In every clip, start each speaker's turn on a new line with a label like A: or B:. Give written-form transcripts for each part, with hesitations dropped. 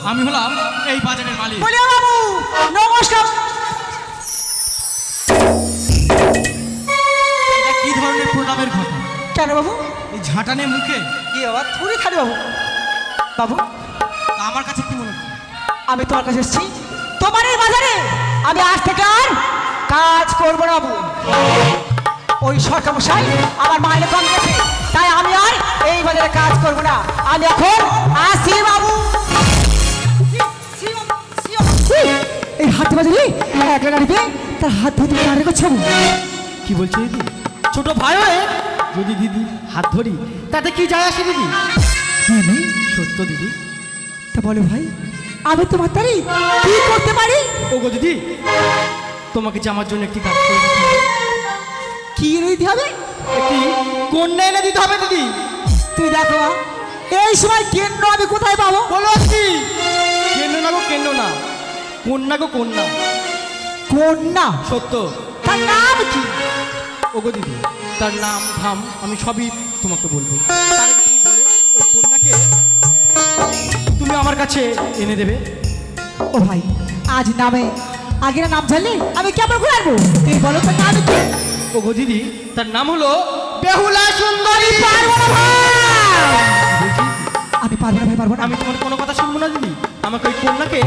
A: আমি হলাম এই বাজারের মালিক।
B: বলিয়া বাবু নমস্কার।
A: এটা কি ধরনের প্রণামের ঘটনা?
B: কেন বাবু?
A: এই ঝাঁটানে মুখে
B: কি বাবা থুড়ি খালি বাবু? বাবু
A: তা আমার কাছে কি মনে হয়?
B: আমি তোমার কাছে এসেছি তোমার এই বাজারে আমি আজ থেকে আর কাজ করবো না বাবু। ওই সরকার মশাই আমার মাইনে কম গেছে, তাই আমি আর এই বাজারে কাজ করবো না। আমি এখন আসি বাবু। এই হাত বাজারে একলা গাড়ি পেয়ে তার হাত ধরে দাঁড়িয়ে করছে।
A: কি বলছো দিদি? ছোট ভাই হয়ে যদি দিদি হাত ধরি তাতে কি যায় আসে দিদি? সত্য দিদি।
B: তা বলো ভাই আমি তোমার তারি কি করতে পারি?
A: ওগো দিদি, তোমাকে যে আমার জন্য একটি কাজ করে দিতে হবে।
B: কি এনে দিতে হবে?
A: একটি কন্যা এনে দিতে হবে দিদি।
B: তুই দেখো এই সময় কেন্দ্র আমি কোথায় পাবো?
A: বলো কি? কেন না গো, কেন না, কন্যা গো কন্যা।
B: কন্যা?
A: সত্য।
B: তার নাম কি?
A: ওগো দিদি, তার নাম ধাম আমি সবই তোমাকে বলবো। তার আগে তুমি বলো ওই কন্যাকে তুমি আমার কাছে এনে দেবে।
B: ও ভাই আজ নামে আগে নাম জানলে আমি কেমন করে আনবো? তুই বলো তার নাম কি?
A: ওগো দিদি, তার নাম হলো বেহুলা সুন্দরী।
B: পারবো না ভাই, আমি পারবো না ভাই, পারবো না।
A: আমি তোমার কোনো কথা শুনবো না দিদি, আমাকে ওই কন্যাকে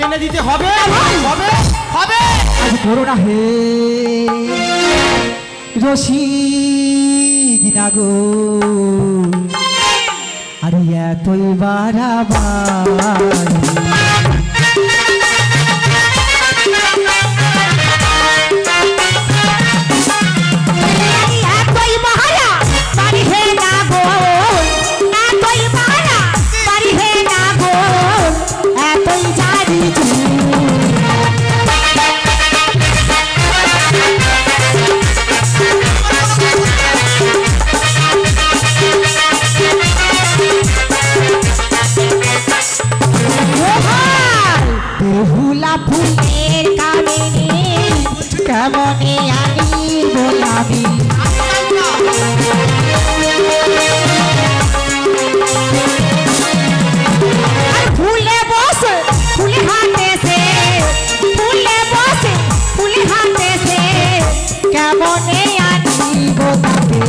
A: এনে দিতে হবে। হবে হবে।
B: আজ করো না হে রসিকনা গো, আরে এতই বাড়াবাড়ি। ফুলের কামিনী কেমনে আনি বলাবি, ফুলে বসে ফুলে হাতেছে, ফুলে বসে ফুলে হাতেছে কেমনে আনি বলাবি।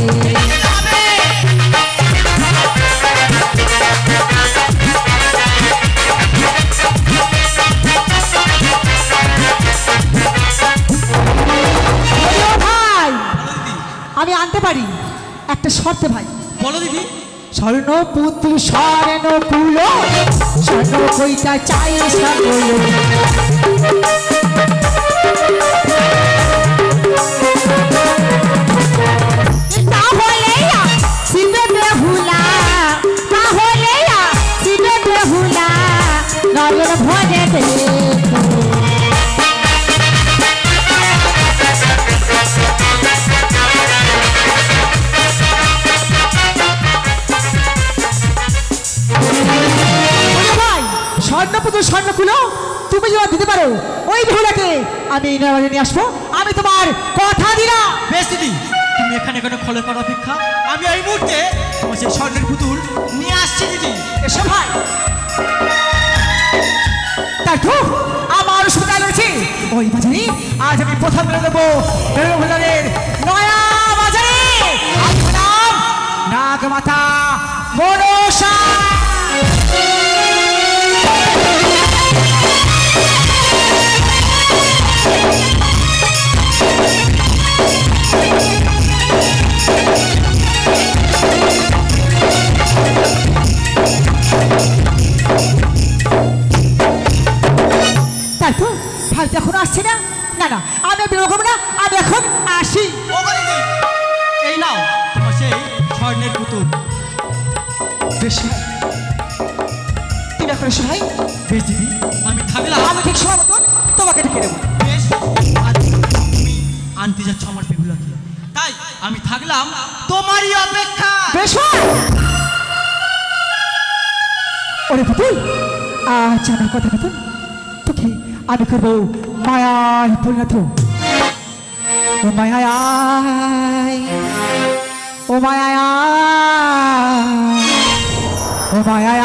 B: আমি আনতে পারি একটা শর্তে ভাই।
A: বলো দিদি।
B: স্বর্ণ পুত্র স্বর্ণ কুল স্বর্ণ কইটা চাই সকল, তাহলে শিবে বেহুলা, তাহলে শিবে বেহুলা নয়ন ভরে দেখো। স্বর্ণপুত্র স্বর্ণকুল তুমি যদি দিতে পারো ওই বেহুলাকে আমি নবাজে নিয়ে আসবো, আমি তোমার কথা দিলাম।
A: বেশ দিদি, তুমি এখানে কোনো খলে করার অপেক্ষা আমি এই মুহূর্তে তোমার সেই স্বর্ণের পুতুল নিয়ে আসছি দিদি।
B: এসো ভাই। তাই তো আমার সুবিধা রয়েছে ওই বাজারে আজ আমি প্রথম বেরো দেবো বেরোবাজারের নয়া বাজারে। আমার নাম নাগমাতা মনসা। তাই তো ভাই এখন আসছে না? না না আমি বেরো করবো না, আমি এখন আসি।
A: এই নাও তোমার সেই স্বর্ণের পুতুল।
B: বেশ তুমি এখন এসো ভাই।
A: বেশ দিদি, আমি থাকলাম।
B: আমি ঠিক সময় মতন তোমাকে ডেকে দেবো।
A: বেশ, আজ তুমি আনতে যাচ্ছ আমার বেহুলাকে, তাই আমি থাকলাম তোমারই অপেক্ষা।
B: বেশ ওরে পুতুল, আজ আমার কথা মতন তোকে আমি করবো মায়ায় পরিণত। ও মায়ায় ও মায়ায় ও মায়ায়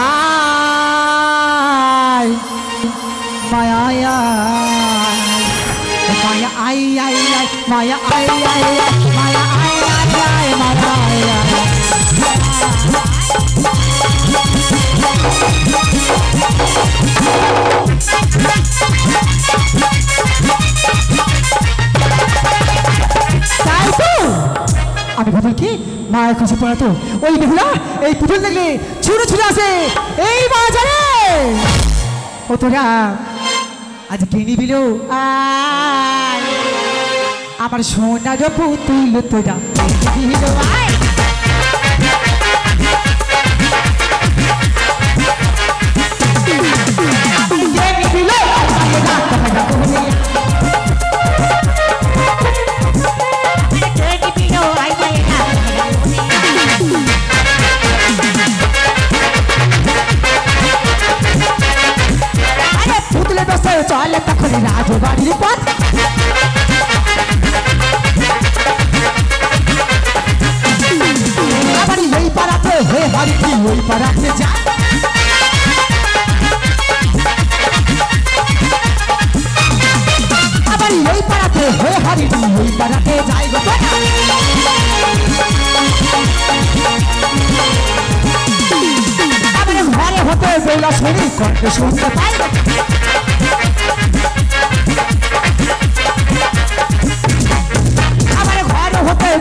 B: মায়া আয় মায়া আই আই আই মায়া আই আই আই মায়া আই আই আই মায়া আই আই তাই তো আমি ভাবি কি মায়ের কাছে পড়াতো ওই বেহুলা এই পুতুল দেখলে ছুটে ছুটে আসে এই বাজারে ও তোরা আজ কিনি বিল আমার সোনার পুতুল তোরা কিনিবিল আয় চলে তখন রাজবাড়ির পথ আবার এই পাড়াতে হয়ে হারি কি ওই পাড়াতে যা আবার এই পাড়াতে হয়ে হারি কি ওই পাড়াতে যাই গো আবার ঘরে হতে বেলা শরীর করতে শুনতে পাই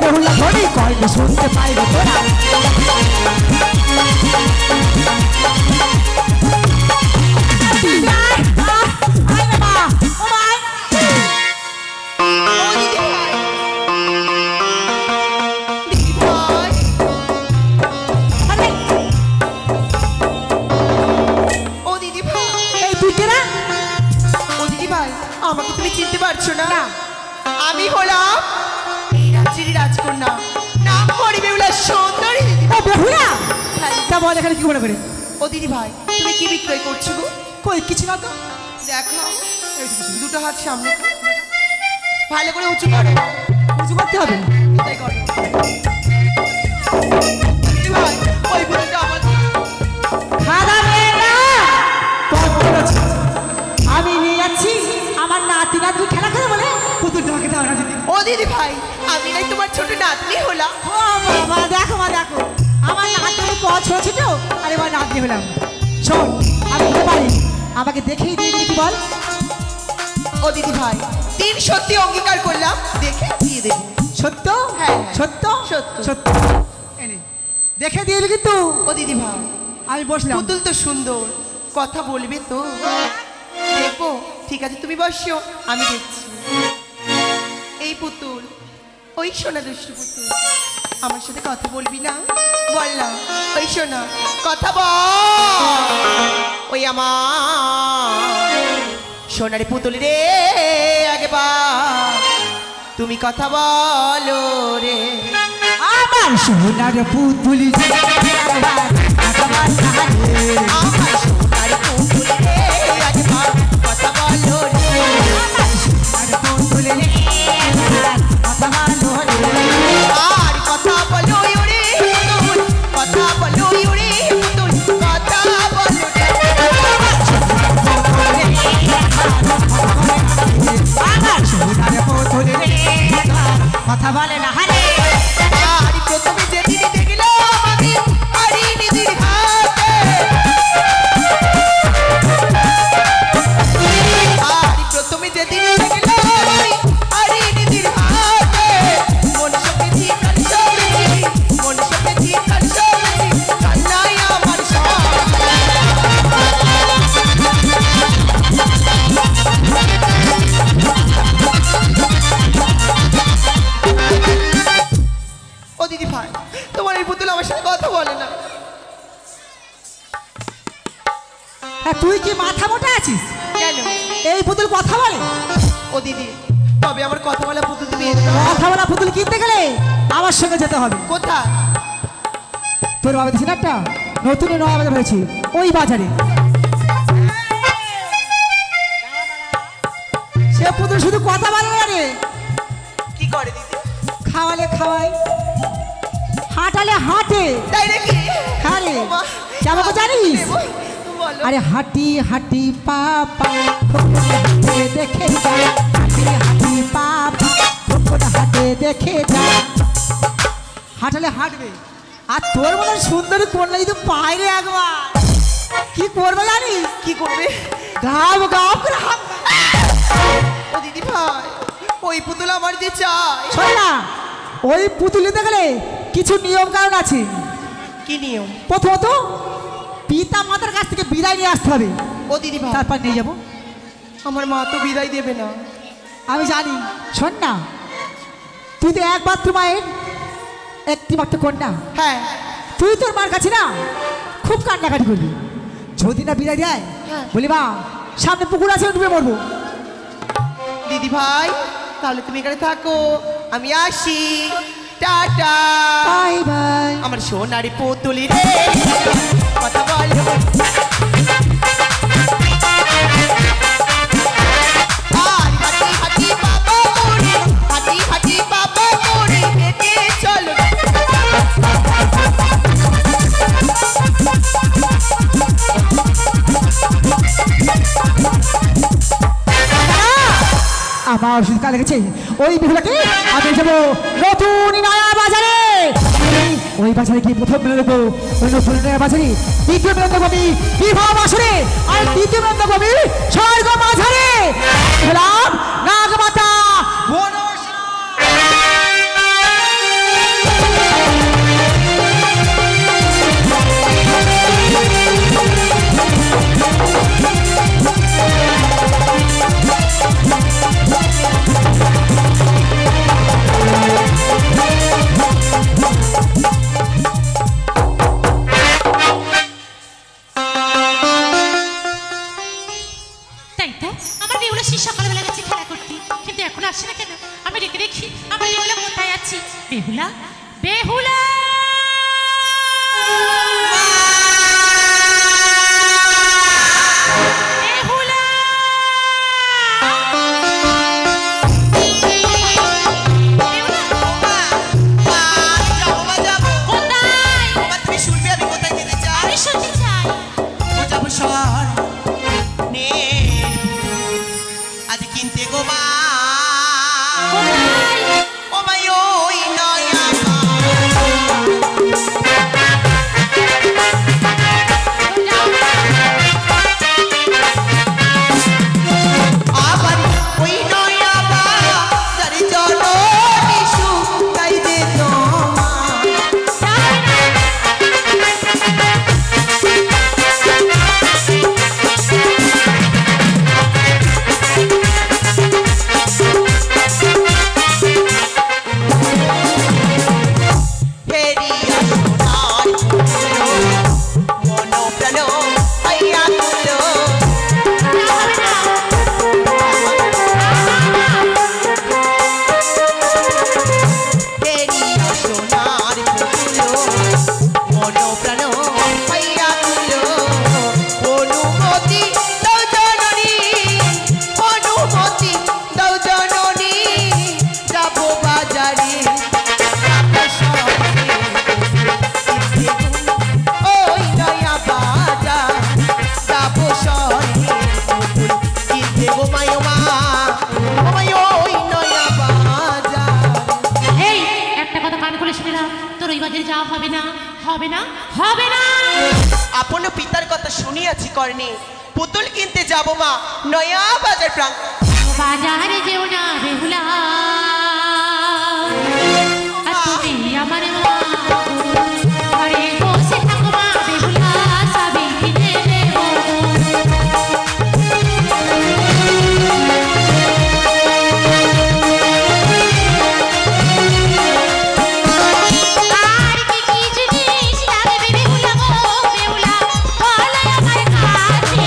B: বহুলা ঘড়ি কয়লে শুনতে পাই রে তোরা
C: আমাকে তুমি চিনতে পারছো না আমি হলাম রাজকন্যা নাম পড়ি বেহুলা সুন্দরী
B: ও বেহুলা তা বল এখানে কি করে
C: ও দিদি ভাই তুমি কি বিক্রয় করছো গো
B: কই কিছু না তো
C: দেখো দুটো হাত সামনে ভালো করে উঁচু করো
B: উঁচু করতে হবে
C: তাই করো দিদি ভাই ওই পুতুলটা আমার
B: খাদা মেয়েরা পথ করেছে আমি নিয়ে যাচ্ছি আমার নাতি নাতনি খেলা করে বলে পুতুলটা আমাকে দাও না দিদি
C: ও দিদি ভাই আমি নাই তোমার ছোট নাতনি হলাম
B: ও বাবা দেখো মা দেখো আমার নাতনি পথ হয়েছে তো আরে আমার নাতনি হলাম শোন আমি বলতে পারি আমাকে দেখেই দিয়ে দিবি বল
C: ও দিদি ভাই তিন সত্যি অঙ্গীকার করলাম দেখে দিয়ে দেব
B: সত্য
C: হ্যাঁ
B: সত্য
C: সত্য
B: সত্য এনে দেখে দিয়ে দিবি কিন্তু
C: ও দিদি ভাই
B: আমি বসলাম
C: পুতুল তো সুন্দর কথা বলবে তো দেখবো ঠিক আছে তুমি বসো আমি দেখছি এই পুতুল ওই সোনা দুষ্টু পুতুল আমার সাথে কথা বলবি না বললাম ওই সোনা কথা বল ওই আমার সোনারে পুতুল রে আগে বা তুমি কথা বলো রে
B: আমার সোনার পুতুল
C: আমার সোনারে পুতুল রে আগে বা কথা বলো রে আর কথা বলো ইউরে পুতুল কথা বলো ইউরে পুতুল কথা বলো
B: কথা বলে না হারে
C: আর প্রথমে যেদিন দেখলো আমাকে আরি নিদির হাতে আর প্রথমে যেদিন দেখলো আমি আরি নিদির হাতে মন সপেছি কাল সপেছি মন সপেছি কাল সপেছি কান্নাই আমার সব ও দিদি ভাই তোমার এই পুতুল আমার সাথে কথা বলে না
B: হ্যাঁ তুই কি মাথা মোটা আছিস
C: কেন
B: এই পুতুল কথা বলে
C: ও দিদি তবে আমার কথা বলা পুতুল তুমি এনে দাও।
B: কথা বলা পুতুল কিনতে গেলে আমার সঙ্গে যেতে হবে
C: কোথায়
B: তোর বাবা দিছি না একটা নতুন নয়া বাজার হয়েছে ওই বাজারে সে পুতুল শুধু কথা বলে না রে
C: কি করে দিদি
B: খাওয়ালে খাওয়াই হাঁটালে হাঁটে
C: তাই নাকি
B: হ্যাঁ রে
C: ওমা,
B: কেমন করে জানিস
C: নেবো। বলো
B: আরে হাঁটি হাঁটি পাপা হাটে দেখে যা, হাঁটি হাঁটি পাপা হাটে দেখে যা। হাঁটালে হাঁটবে। আর তোর মতন সুন্দর কন্যা যদি পাই রে একবার, কি করবে জানিস?
C: কি করবে?
B: গাব গাব করে হাঁটবে।
C: ও দিদি ভাই, ওই পুতুল আমার যে চাই।
B: শোন না, ওই পুতুল নিতে গেলে কিছু নিয়ম কারণ আছে।
C: কি নিয়ম?
B: প্রথমত পিতা মাতার কাছ থেকে বিদায় নিয়ে আসতে হবে,
C: ও দিদি ভাই,
B: তারপর নিয়ে যাবো।
C: আমার মা তো বিদায় দেবে না।
B: আমি জানি। শোন না, তুই তো একমাত্র মায়ের একটি মাত্র কন্যা।
C: হ্যাঁ
B: তুই তোর মার কাছে না খুব কান্নাকাটি করবি। যদি না বিদায় দেয়,
C: হ্যাঁ।
B: বলি মা সামনে পুকুর আছে, ডুবে মরবো।
C: দিদি ভাই, তাহলে তুমি এখানে থাকো, আমি আসি। টাটা।
B: Bye bye.
C: আমার সোনারি পুতুলি রে, কথা বল। হাঁটি হাঁটি বাবা করে, হাঁটি হাঁটি বাবা করে হেঁটে চলো।
B: আমার ওষুধ কাল লেগেছে। ওই বিহুলাকে আমি যাবো নতুন নয়া বাজারে। ওই বাজারে গিয়ে প্রথম মেলে দেবো ওই নতুন নয়া বাজারে, দ্বিতীয় মেলে দেবো আমি বিবাহ বাসরে, আর তৃতীয় মেলে দেবো আমি স্বর্গ মাঝারে। গেলাম নাগমাতা মনসা।
D: তাই তো আমার বেহুলা সেই সকালবেলা গেছে খেলা করতে, কিন্তু এখন আসে না কেন? আমি রেখে দেখি আমার বেহুলা কোথায় আছি। বেহুলা, বেহুলা, বেহুলা। কোথায়?
C: তুমি শুনবে আমি কোথায় যেতে চাই?
D: আমি শুনতে চাই।
C: ও যাবো শহর নে, আজ কিনতে গো মা।
D: কোথায়?
C: ও মাই ওই নয়া আবার ওই নয়া বাজার চলো নিশু তাই দে তোমার। ফেরিয়া সোনার মনো প্রাণ আইয়া তুলো। ফেরিয়া সোনার পুতুলো মনো প্রাণ আইয়া তুলো। অনুমতি দাও জননী, অনুমতি দাও জননী, যাবো বাজারে ওই নয়া বাজার, যাবো শহরে পুতুল কিনতে গো মায় মা। ও মায় ওই নয়া বাজার।
D: এই একটা কথা কান খুলে শুনে না, তোর ওই বাজারে যাওয়া হবে না, হবে না, হবে না।
C: আপন পিতার কথা শুনিয়াছি কর্ণে, পুতুল কিনতে যাব মা নয়া বাজার প্রাঙ্গণ।
D: বাজারে যেও না বেহুলা, আর তুমি আমার মা। ঘরে বসে থাকো মা বেহুলা, সবই কিনে দেবো। আর কি কি জিনিস লাগবে বেহুলা গো বেহুলা, বলো আমার কাছে।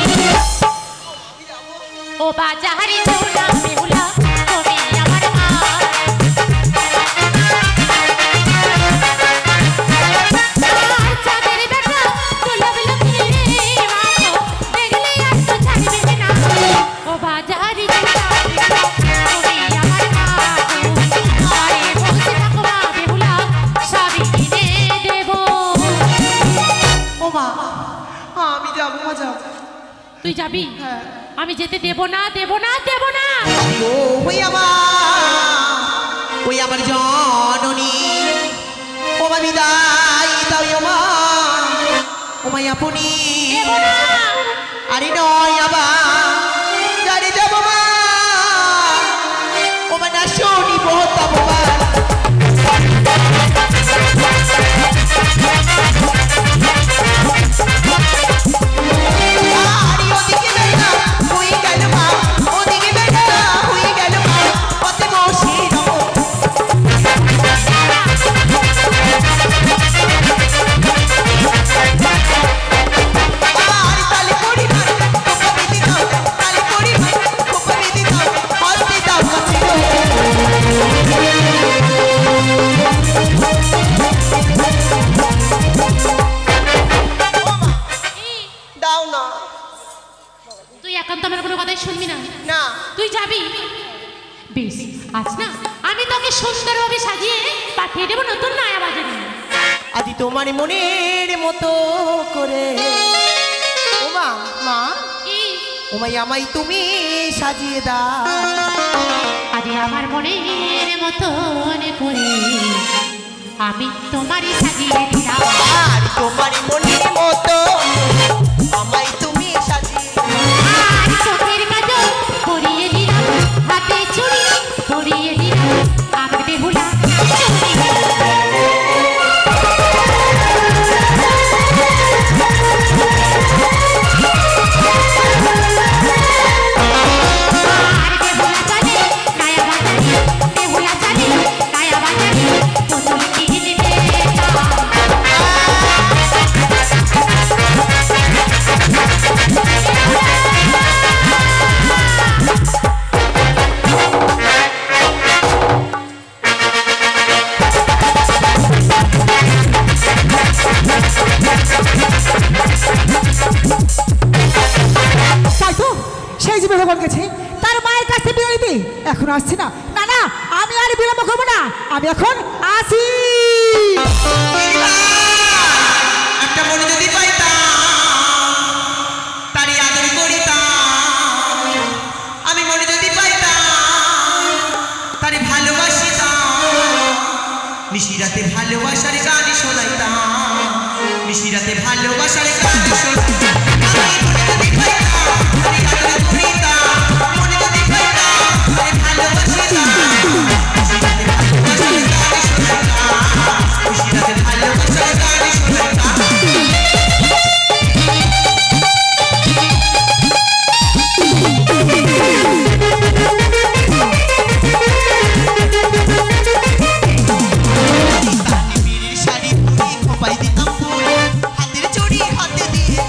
D: ও বাজারে যেও না বেহুলা, তুমি আমার মা। আর চাঁদের দেখা দুলবিলো ফিরে মাগো, দেখলে আর তো ছাড়বে না। ও বাজারে যেও না বেহুলা, তুমি আমার মা গো। ঘরে বসে থাকো মা বেহুলা, সবই কিনে দেবো।
C: ও মা, আমি যাবো মা, যাবো।
D: যাবি?
C: হ্যাঁ।
D: আমি যেতে দেব না, দেব না, দেব না।
C: ও ওই আমার জননী, ও মা বিদায় দাও ও মা, ও মাই আপনি।
D: দেব না।
C: আরে নয় আবার জানি যাব মা, ও মা না শুনি বহুত অপমান। আরে ওদিকে বেটা হয়ে গেল মা, ওদিকে বেটা হয়ে গেল মা, পথে বসে রব। আর তালে পড়ি না, খোপা বেঁধে দাও, তালে পড়ি না, খোপা বেঁধে দাও, হস্তে দাও কাছে গো। দাও না।
D: তুই একান্ত আমার কোনো কথাই শুনবি না।
C: না
D: তুই যাবি? বেশ, আজ না আমি তোকে সুন্দরভাবে সাজিয়ে পাঠিয়ে দেবো নতুন নয়া বাজারে।
C: আদি তোমার মনের মতো করে, ও মা মা,
D: কি?
C: ও মাই আমায় তুমি সাজিয়ে দাও।
D: আজ আমার মনের মতন করে আমি তোমারই সাজিয়ে দিলাম।
C: আর তোমার মনের মতো আমায় তুমি সাজিয়ে দাও।
D: আর চোখের কাজল পরিয়ে দিলাম, হাতে চুড়ি পরিয়ে দিলাম, আমার বেহুলা চুড়ি। আর বেহুলা চলে নয়া বাজারে, বেহুলা চলে নয়া বাজারে, পুতুল কিনে দিলাম।
B: তাই তো সেই যে ভগবান গেছে তার মায়ের কাছে বিয়ে নিতে এখন আসছি না। না না, আমি আর বিলম্ব করবো না, আমি এখন আসি।
C: একটা মনে যদি পাইতাম তারই আদর করিতাম, আমি মনে যদি পাইতাম তারই ভালোবাসিতাম, নিশিরাতে ভালোবাসার গান শোনাইতাম, নিশিরাতে ভালোবাসার গান শোনাইতাম। আমি মনে যদি পাইতাম তারই আদর করিতাম, মনে যদি পাইতাম তারই ভালোবাসিতাম, নিশিরাতে ভালোবাসার গান শোনাইতাম, নিশিরাতে ভালোবাসার গান শোনাইতাম। বীরের শাড়ি পরি খোপায় দিতাম ফুল, হাতের চুড়ি হাতে দিয়ে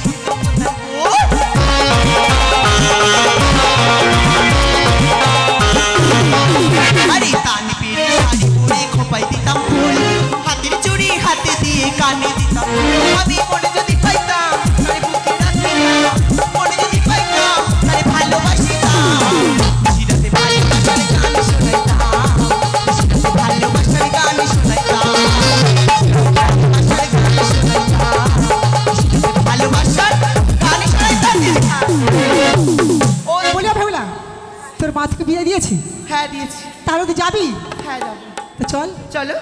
C: আরে তানবীরের শাড়ি পরি খোপায় দিতাম ফুল, হাতের চুড়ি হাতে দিয়ে কানে দিতাম। আমি মনে যদি পাইতাম তারে বুকে রাখিতাম, মনে যদি পাইতাম তারে ভালোবাসিতাম, নিশিরাতে ভালোবাসার গান শোনাইতাম, নিশিরাতে ভালোবাসার গান শোনাইতাম, ভালোবাসার গান শোনাইতাম, নিশিরাতে ভালোবাসার গান শোনাইতাম। ওই
B: বলিয়া ভেবলা তোর মা থেকে বিয়ে দিয়েছি,
C: হ্যাঁ দিয়েছি।
B: তাহলে তুই যাবি?
C: হ্যাঁ যাবো।
B: তো চল।
C: চলো।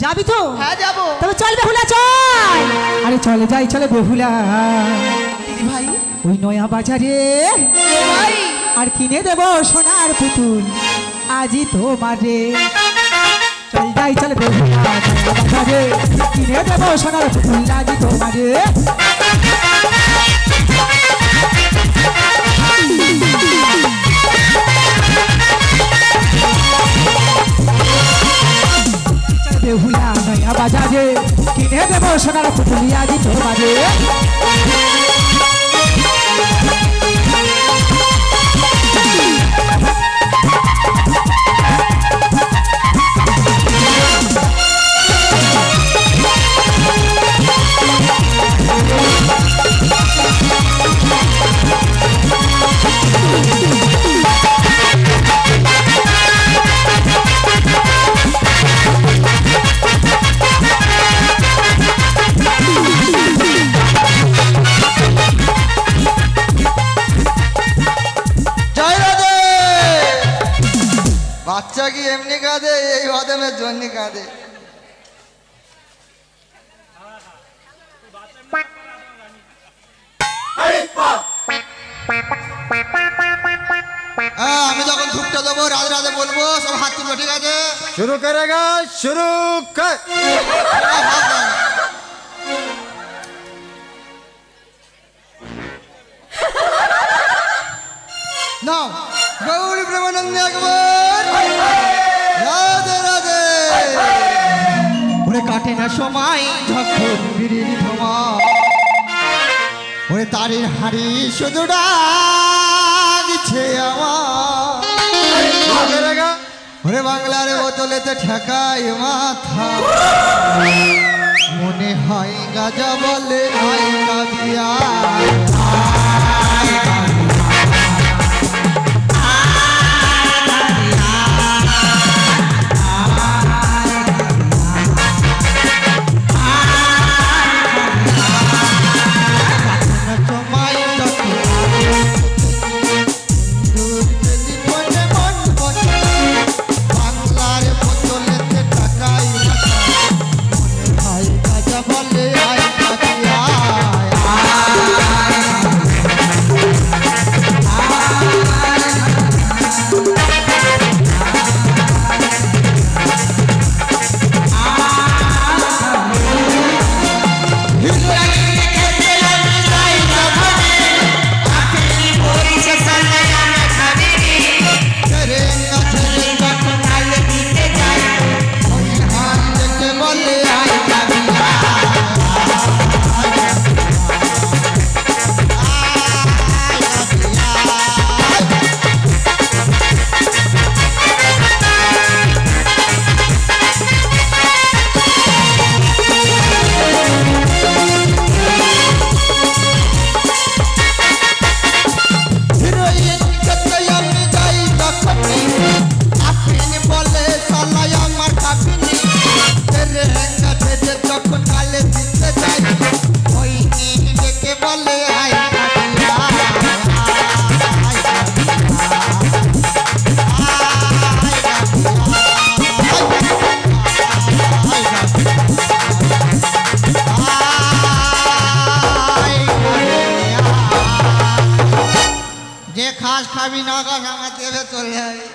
B: যাবি তো?
C: হ্যাঁ যাবো।
B: তবে চল বেহুলা চল। আরে চলে যাই, চলে বেহুলা
C: দিদি ভাই,
B: ওই নয়া বাজারে
C: ভাই
B: আর কিনে দেব সোনার পুতুল আজই তোমারে। চল যাই, চলে বেহুলা নয়া বাজারে কিনে দেব সোনার পুতুল আজই তোমারে। চল বেহুলা নয়া বাজারে কিনে দেব সোনার পুতুল আজই তোমারে।
E: বাচ্চা কি এমনি কাঁদে, এই অদেমের জন্য কাঁদে। আমি যখন ধূপটা দেবো রাধে রাধে বলবো, সব হাত তুলবো, ঠিক আছে?
F: শুরু করেগা, শুরু কর।
E: নাও গৌরী প্রেমানন্দে একবার রাধে রাধে।
A: ওরে কাটে না সময় যখন বিড়ির ধোঁয়া,
E: ওরে তারের হাড়ি শুধু ডাকছে আমার, ওরে বাংলার বোতলেতে ঠেকাই মাথা, মনে হয় গাজা বলে আই কাবিয়া। যে খাস খাবি না খাস আমার দেবে চলে যাবে।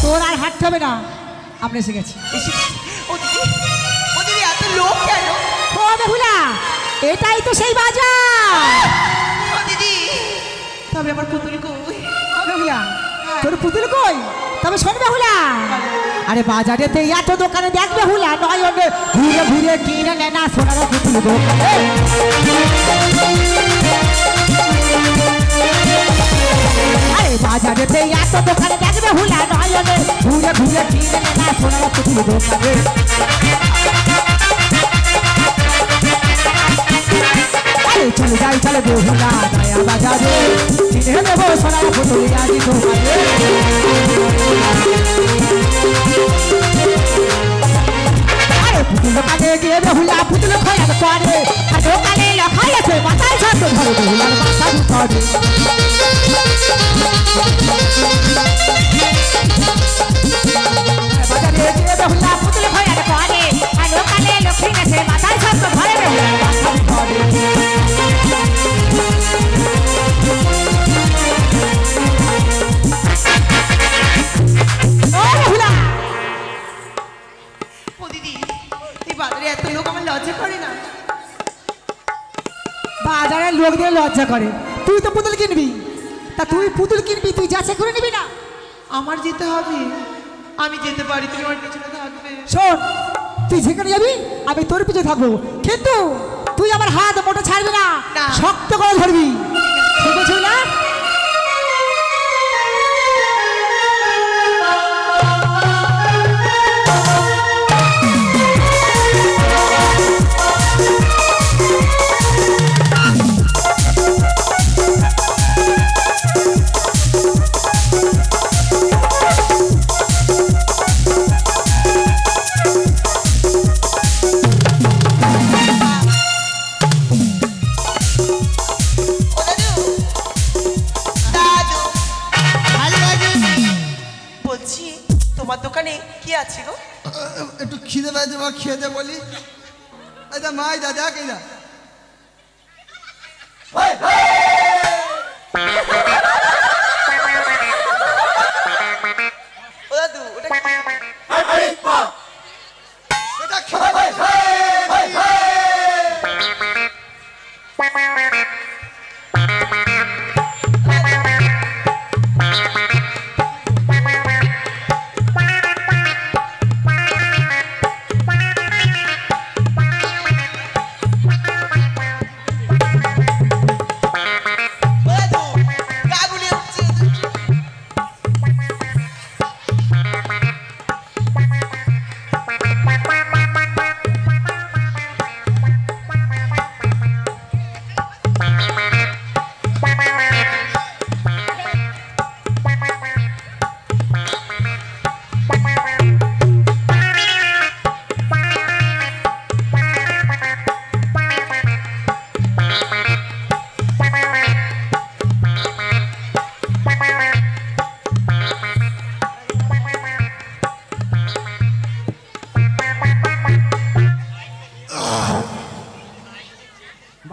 B: তোর আর হাঁটতে হবে না, আপনি এসে গেছি।
C: ও দিদি এত লোক কেন?
B: ও বেহুলা, এটাই তো সেই বাজার।
C: ও দিদি তবে আমার পুতুল কই?
B: ও বেহুলা, তোর পুতুল কই? তবে শোন বেহুলা, আরে বাজারেতে এত দোকানে দেখ বেহুলা, নয় অন্য ঘুরে ঘুরে কিনে নে না সোনার পুতুল দোকানে। আরে বাজারেতে এত দোকানে দেখ বেহুলা, নয় অন্য ঘুরে ঘুরে কিনে নে না সোনার পুতুল দোকানে। চলে যাই চলে বেহুলা নয়া বাজারে, কিনে নেবো সোনার পুতুল আজি দোকানে। আরে পুতুল দোকানে গিয়ে বেহুলা পুতুল খোয়ার পরে, আর দোকানে লেখাই আছে মাথায় ছাড়তে ধরে বেহুলার মাথা ধরে। বাজারে গিয়ে বেহুলা পুতুল খোয়ার পরে, আর দোকানে লক্ষ্মী আছে মাথায় ছাড়তে ধরে বেহুলার মাথা ধরে।
C: ও দিদি এই বাজারে এত লোক আমার লজ্জা করে না?
B: বাজারের লোকদের লজ্জা করে, তুই তো পুতুল কিনবি, তা তুই পুতুল কিনবি, তুই যাচাই করে নিবি না?
C: আমার যেতে হবে, আমি যেতে পারি, তুমি আমার পিছনে থাকবে।
B: শোন, তুই যেখানে যাবি আমি তোর পিছনে থাকবো, কিন্তু তুই আমার হাত মোটা ছাড়বি না,
C: না।
B: শক্ত করে ধরবি, ঠিক আছে না?
C: বলছি তোমার দোকানে কি আছে গো?
E: একটু খিদে পেয়েছে মা, খেয়ে দে বলি। আচ্ছা মা, এই দাদা কে না
C: ও দাদু ওটা কি?
E: এটা খেয়ে
C: ও দাদু গা গুলিয়ে উঠছে।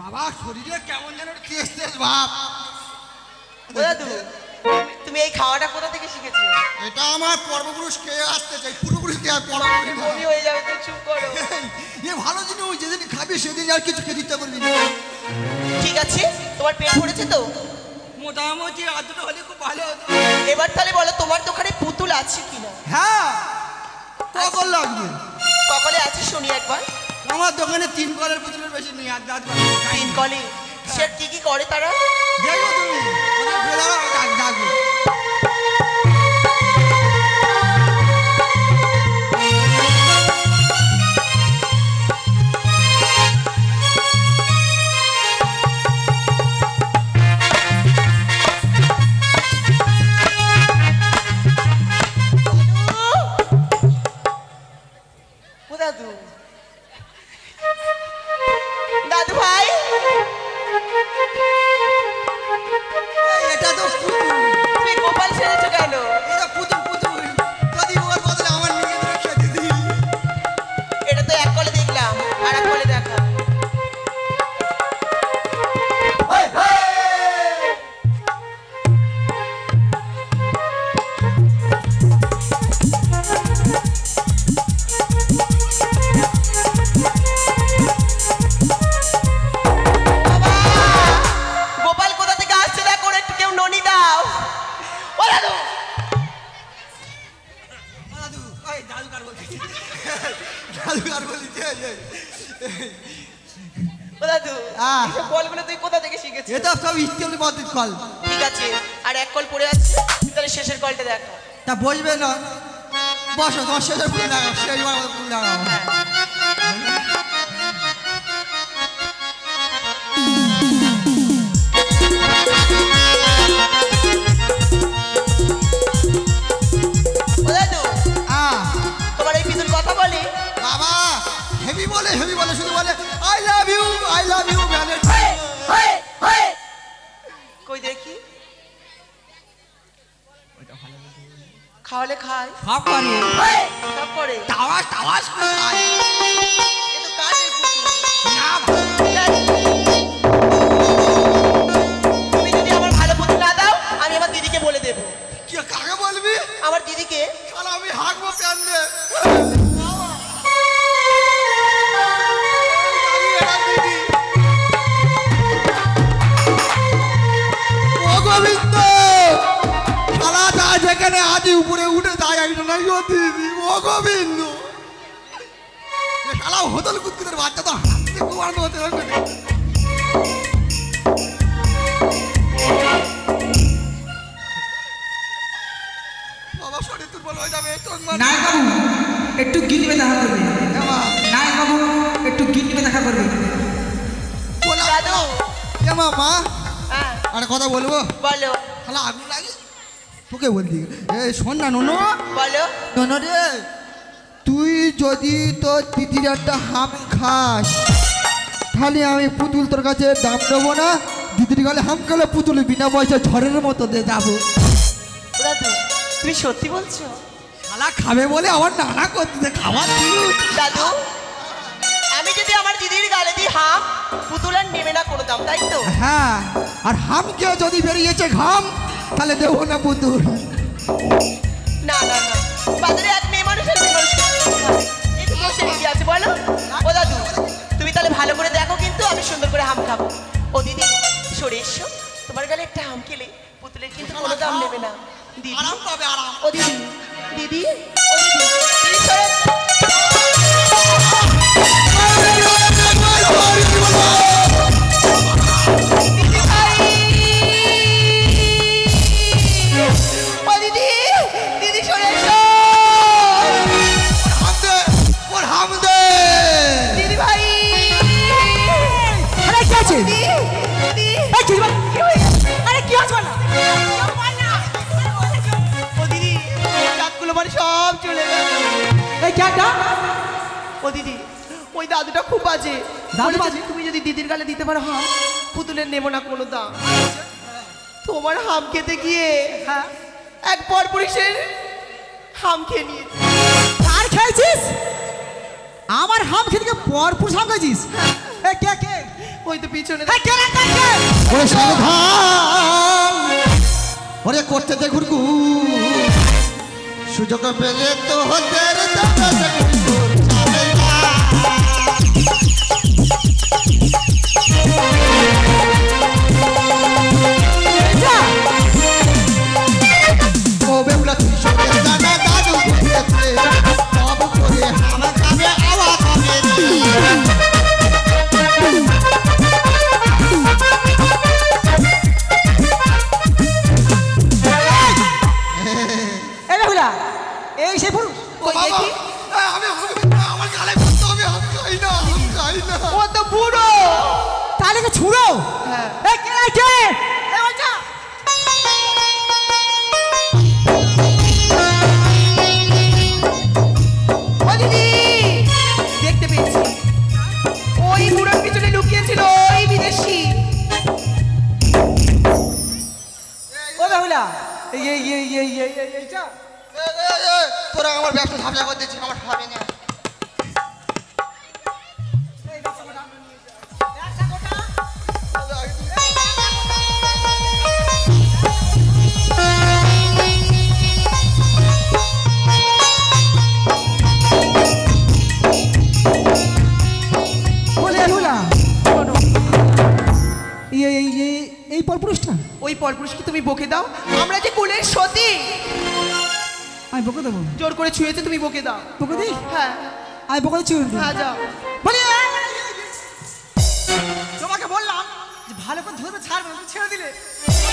E: বাবা, শরীরে কেমন যেন তেজ তেজ ভাব।
C: ও দাদু তুমি এই খাওয়াটা কোথা থেকে শিখেছো?
E: এটা আমার পূর্বপুরুষ খেয়ে আসতে চাই, পূর্বপুরুষ খেয়ে পূর্বপুরুষ
C: বমি হয়ে যাবে তো, চুপ করো।
E: এ ভালো জিনিস, ওই যেদিন খাবি সেদিন আর কিছু খেতে ইচ্ছা করবি না।
C: ঠিক আছে, তোমার পেট ভরেছে তো?
A: মোটামুটি আদর হলে খুব ভালো হতো।
C: এবার তাহলে বলো তোমার দোকানে পুতুল আছে কিনা?
E: হ্যাঁ, কখন লাগবে?
C: কপালে আছে শুনি একবার।
E: আমার দোকানে 3 কলের পুতুলের বেশি নেই, আর দাঁত
C: তিন কলে সে কি কি করে তারা?
E: দেখো তুমি, ওদের বেলাও ডাকবে।
C: ও দাদু, দাদু ভাই
E: এটা তো পুতুল,
C: তুমি গোপাল সেরেছো কেন?
E: এটা পুতুল পুতুল। যদি ওর বদলে আমার নিজেদের খেতে দিই।
C: এটা তো এক কলে দেখলাম, আর এক কলে দেখা। গোপাল কোথা থেকে আসছে দেখো, একটু কেউ ননি দাও। ও দাদু,
E: দাদু, ওই দাদুকার বলছি, দাদুকার বলছি।
C: ও দাদু,
E: আহ।
C: এইসব কলগুলো তুই কোথা থেকে শিখেছিস?
E: এটা সব স্টিল পদ্ধতি কল।
C: ঠিক আছে, আর এক কল পড়ে আছে, তুই তাহলে শেষের কলটা দেখা।
E: তা বসবে না, বসো, তোমার শেষের ফুল লাগাও, শেষবার ফুল লাগাও।
C: ও দাদু, তোমার এই পিতুল কথা বলে?
E: বাবা, হেভি বলে, হেভি বলে, শুধু বলে I love you, I love you.
C: কই দেখি, খাওয়ালে খায়,
A: সব করে
C: সব করে।
A: টাওয়াস টাওয়াস করে খায়।
C: এ তো কাঠের পুতুল।
A: না,
C: তুমি যদি আমার ভালো পুতুল না দাও, আমি আমার দিদিকে বলে দেবো।
E: কি কাকে বলবি?
C: আমার দিদিকে।
E: শালা আমি হাঁকবো প্যান দিয়ে। ও গোবিন্দ, শালা তা যেখানে আজ উপরে উঠে যায় একটা নাই ও দিদি। ও গোবিন্দ, এ শালা হোদল কুৎকুতের বাচ্চা তো হাসতে খুব আনন্দ হতে হবে। বাবা শরীর দুর্বল হয়ে যাবে, চোখ মার।
B: নায়ক বাবু একটু গিলবে দেখা করবে। নায়ক বাবু একটু গিলবে দেখা করবে।
C: দাদু,
E: মা,
C: হ্যাঁ
E: আর কথা বলবো?
C: বলো,
E: শালা আগুন লাগে তোকে বলছি। এই শোন না ননু,
C: বলো।
E: ননু রে, তুই যদি তোর দিদির একটা হাম খাস, তাহলে আমি পুতুল তোর কাছে দাম দেবো না। দিদির গালে হাম খেলে পুতুল বিনা পয়সা ঝড়ের মতো দিয়ে যাবো।
C: ও দাদু, তুমি সত্যি বলছো?
E: শালা খাবে বলে আমার নানা করতে খাবার দিল।
C: দাদু, আমি যদি আমার দিদির গালে দিই হাম, পুতুল আর নেবে না কোনো দাম, তাই তো?
E: হ্যাঁ, আর হামকেও যদি বেরিয়েছে ঘাম তাহলে দেবো না পুতুল।
C: না না না, বাজারে এক মেয়ে মানুষ আর মেয়ে মানুষ এই তো দোষের কি আছে বলো? ও দাদু, তুমি তাহলে ভালো করে দেখো, কিন্তু আমি সুন্দর করে হাম খাবো। ও দিদি, সরে এসো, তোমার গালে একটা হাম খেলে পুতুলের কিন্তু কোনো দাম নেবে না। দিদি,
E: আরাম পাবে আরাম।
C: ও দিদি, দিদি, ও দিদি, দিদি সরে এসো। দিদি ভাই, ও দিদি, দিদি সরে এসো।
E: ওর হাম দে।
C: দিদি ভাই,
B: আরে কি আছে?
C: দিদি, দিদি,
B: এই কি বল?
C: কি হয়ে গেছে?
B: আরে কি আছে বল না?
C: ও দিদি, দাঁতগুলো মানে সব চলে গেল।
B: এই কি একটা?
C: ও দিদি, ওই দাদুটা খুব বাজে।
B: দাদু
C: বলেছে,
B: বাজে?
C: তুমি যদি দিদির গালে দিতে পারো হাম, পুতুলের নেবো না কোনো দাম। তোমার হাম খেতে গিয়ে এক পরপুরুষের হাম খেয়ে নিয়ে।
B: কার খেয়েছিস? আমার হাম খেতে গিয়ে পরপুর হাম খেয়েছিস? এ কে কে?
C: ওই তো পিছনে।
B: এই কে রে, কে কে?
E: ওরে সাবধান, ওরে করতে দে ঘুরঘু, সুযোগ পেলে তো হতে রে দাদা ঘুরঘুর চালে না।
B: যা।
E: ও বেউলা তুই সঙ্গে জানা দাদু ঘুরতেছে, সব করে হামা খাবে আওয়াজ হবে রে।
B: এই বেহুলা, এই সেই পুরুষ?
C: ওই দেখি,
E: আমার গালে বলতে হবে, হাম খাই না, হাম খাই না।
C: ও তো বুড়ো।
B: তাহলে কি ছুড়ো?
C: হ্যাঁ।
B: এই কে রে, কে? এই ওইটা।
C: ও দিদি, দেখতে পেয়েছি, ওই বুড়োর পিছনে লুকিয়েছিল ওই বিদেশি।
B: ও বেহুলা, এইটা?
E: তোরা আমার ব্যবসা ঝাপসা করে দিচ্ছিস, আমার হবে না।
B: বলে বেহুলা, এই পরপুরুষটা?
C: ওই পরপুরুষকে তুমি বকে দাও, আমরা যে কুলের সতী।
B: আমি বকে দেবো?
C: জোর করে ছুঁয়েছে, তুমি বকে দাও।
B: বকে দিই?
C: হ্যাঁ
B: আমি বকে দিচ্ছি।
C: হ্যাঁ, যাও।
B: বলি, তোমাকে বললাম যে ভালো করে ধরবে, ছাড়বে না, তুমি ছেড়ে দিলে।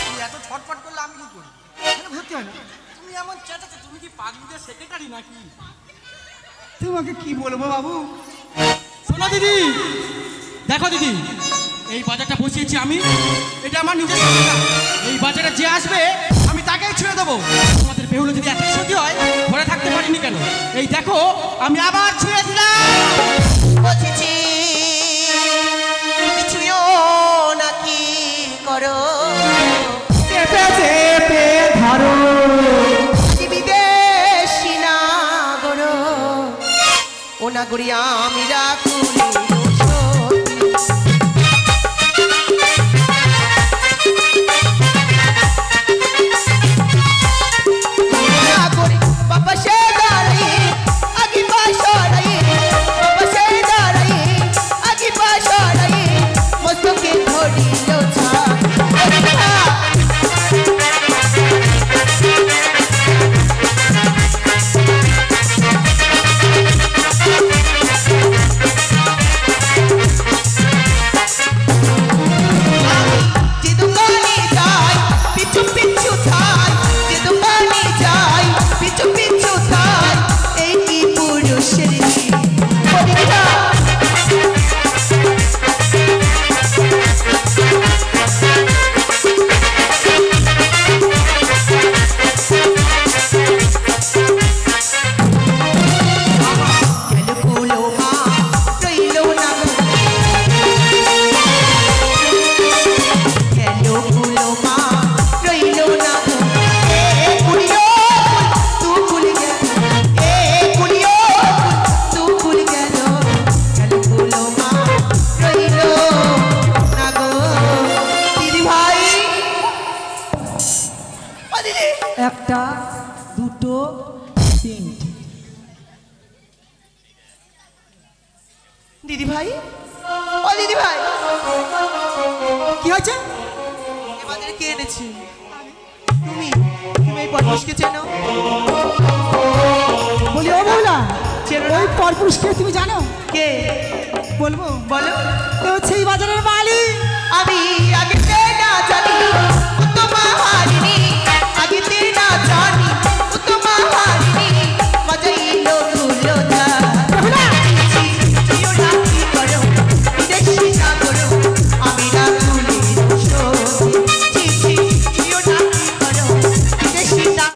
A: তুই এত ছটফট করলে আমি কি করি?
B: তাহলে ধরতে হয় না।
A: তুমি এমন চেঁচাচ্ছ, তুমি কি পাগলুদের সেক্রেটারি নাকি?
B: তোমাকে কি বলবো বাবু?
A: শোনো দিদি, দেখো দিদি, এই বাজারটা বসিয়েছি আমি, এটা আমার নিজের সংস্থা। এই বাজারে যে আসবে আমি তাকেই ছুঁয়ে দেবো। তোমাদের বেহুলো যদি এত সত্যি হয়, ঘরে থাকতে পারিনি কেন? এই দেখো, আমি আবার ছুঁয়ে দিলাম।
C: বসেছি, তুমি ছুঁয়ো নাকি করো,
B: চেপে চেপে ধরো।
C: আজ বিদেশি নাগরো, ও নাগরি আমি রাখুনি বাবা সে দাঁড়াই আগে পাশাড়াই, বাবা সে দাঁড়াই আগে পাশাড়াই, মস্তকে ধরিল ছা।
B: একটা, দুটো, তিনটে।
C: দিদি ভাই, ও দিদি ভাই,
B: কি হয়েছে?
C: এ বাজারে কে এনেছে? তুমি তুমি এই পরপুরুষকে চেনো?
B: বলি ও বৌলা,
C: চেনো না?
B: ওই পরপুরুষকে তুমি জানো?
C: কে
B: বলবো?
C: বলো।
B: এ হচ্ছে এই বাজারের মালিক।
C: আমি আগে